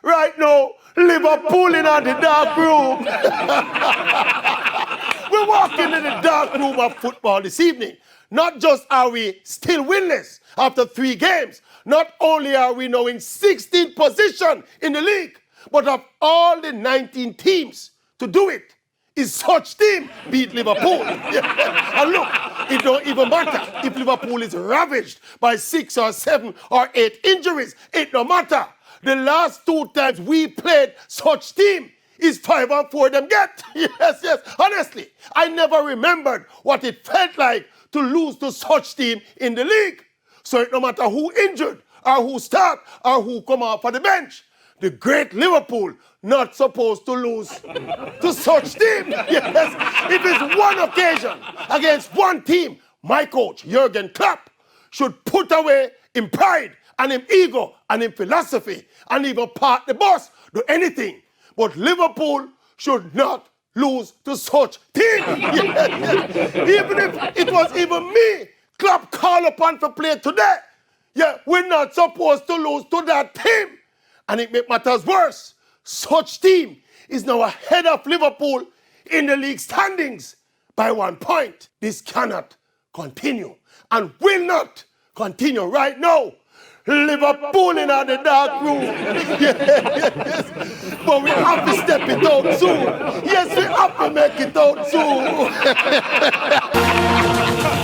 Right now, Liverpool in the dark room. We're walking in the dark room of football this evening. Not just are we still winless after 3 games, not only are we now in 16th position in the league, but of all the 19 teams to do it, is such team beat Liverpool. And look, it don't even matter if Liverpool is ravaged by 6 or 7 or 8 injuries. It don't matter. The last 2 times we played such team is 5-4 them get. Yes. Honestly, I never remembered what it felt like to lose to such team in the league. So it no matter who injured or who start or who come off for the bench, the great Liverpool not supposed to lose to such team. Yes, if it's one occasion against one team, my coach, Jurgen Klopp, should put away in pride and in ego and in philosophy and even park the bus, do anything. But Liverpool should not lose to such team. Yes. Even if it was even me, Klopp called upon to play today, we're not supposed to lose to that team. And it makes matters worse. Such team is now ahead of Liverpool in the league standings by 1 point. This cannot continue and will not continue right now. Liverpool in the dark room. Yes. But we have to step it out soon. Yes, we have to make it out soon.